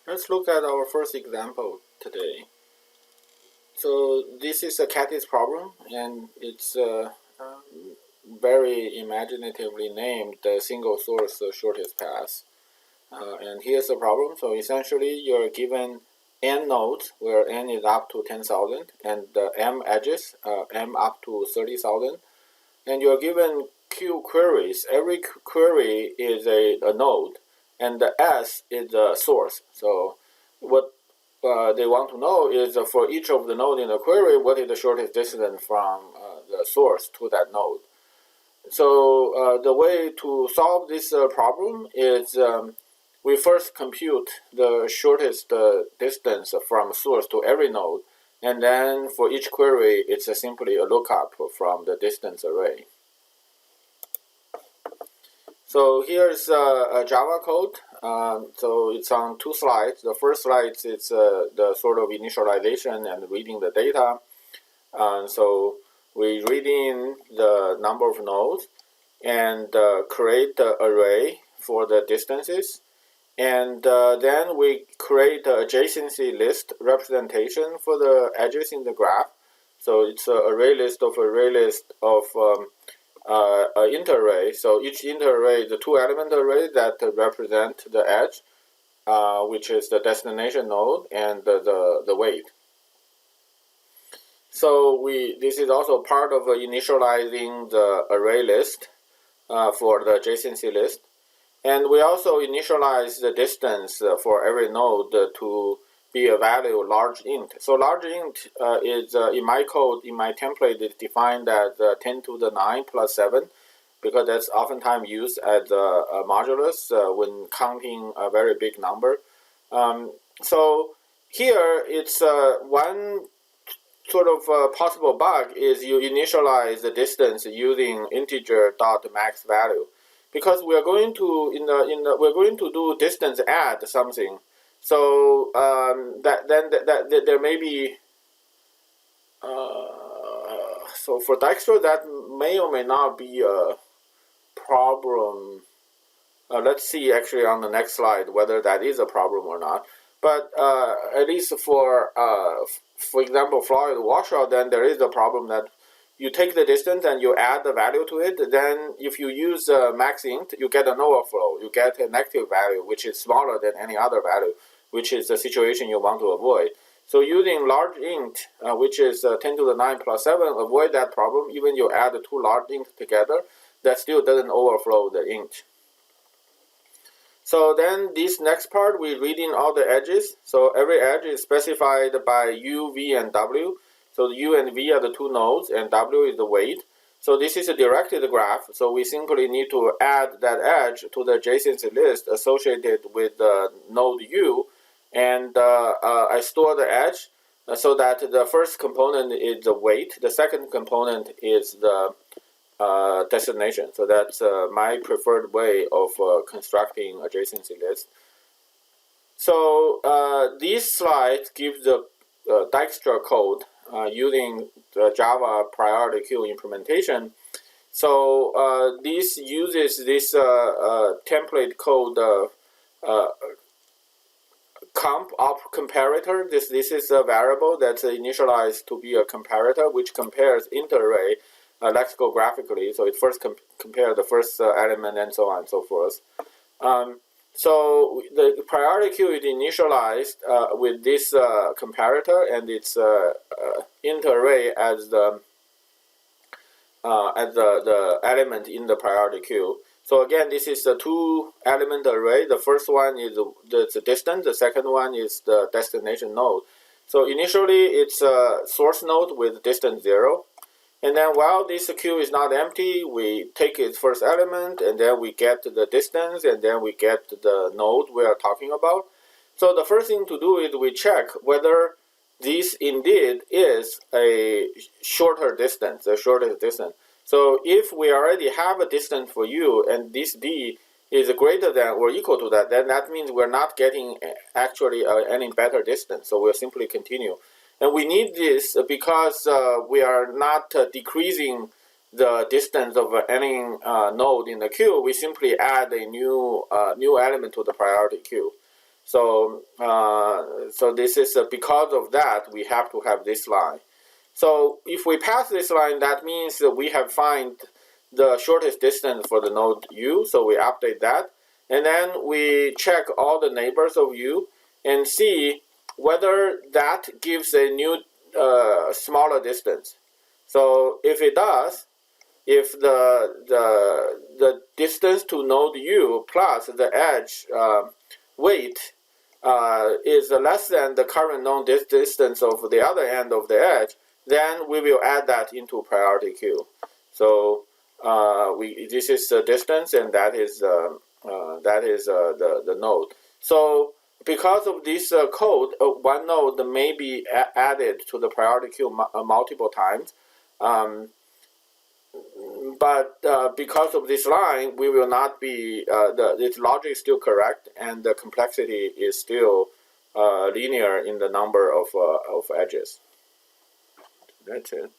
Let's look at our first example today. So this is a Kattis problem, and it's very imaginatively named the single source shortest path. And here's the problem. So essentially, you're given n nodes, where n is up to 10,000, and m edges, m up to 30,000, and you're given q queries. Every query is a node, and the s is the source. So what they want to know is for each of the nodes in the query, what is the shortest distance from the source to that node. So the way to solve this problem is we first compute the shortest distance from source to every node, and then for each query, it's simply a lookup from the distance array. So here's a Java code. So it's on two slides. The first slide is the sort of initialization and reading the data. So we read in the number of nodes and create the array for the distances. And then we create an adjacency list representation for the edges in the graph. So it's an array list of an interarray. So each interarray is a two-element array that represent the edge, which is the destination node, and the weight. So this is also part of initializing the array list for the adjacency list. And we also initialize the distance for every node to be a value large int. So large int is, in my code, in my template, is defined as 10 to the 9 plus 7, because that's oftentimes used as a modulus when counting a very big number. So here, it's one sort of possible bug is you initialize the distance using integer.max value. Because we are going to we're going to do distance add something, so there may be so for Dijkstra that may or may not be a problem. Let's see actually on the next slide whether that is a problem or not. But at least for example, Floyd washout, then there is a problem that you take the distance and you add the value to it. Then if you use max int, you get an overflow. You get a negative value, which is smaller than any other value, which is the situation you want to avoid. So using large int, which is 10 to the 9 plus 7, avoid that problem. Even you add two large ints together, that still doesn't overflow the int. So then this next part, we read in all the edges. So every edge is specified by u, v, and w. So u and v are the two nodes, and w is the weight. So this is a directed graph. So we simply need to add that edge to the adjacency list associated with the node u. And I store the edge so that the first component is the weight. The second component is the destination. So that's my preferred way of constructing adjacency list. So this slide gives the Dijkstra code using the Java PriorityQueue implementation. So this uses this template called comp op comparator. This is a variable that's initialized to be a comparator, which compares interarray lexicographically. So it first compares the first element and so on and so forth. So the PriorityQueue is initialized with this comparator and its interarray as the element in the PriorityQueue. So again, this is a two-element array. The first one is the distance. The second one is the destination node. So initially, it's a source node with distance 0. And then while this queue is not empty, we take its first element, and then we get the distance, and then we get the node we are talking about. So the first thing to do is we check whether this indeed is a shorter distance, the shortest distance. So if we already have a distance for u, and this d is greater than or equal to that, then that means we're not getting actually any better distance. So we'll simply continue. And we need this because we are not decreasing the distance of any node in the queue. We simply add a new element to the priority queue. So so this is because of that we have to have this line. So if we pass this line, that means that we have find the shortest distance for the node u. So we update that, and then we check all the neighbors of u and see whether that gives a new smaller distance. So if it does, if the distance to node u plus the edge weight is less than the current known distance of the other end of the edge, then we will add that into priority queue. So this is the distance, and that is the node. So because of this code, one node may be added to the priority queue multiple times. But because of this line, we will not be, its logic is still correct, and the complexity is still linear in the number of edges. That's it.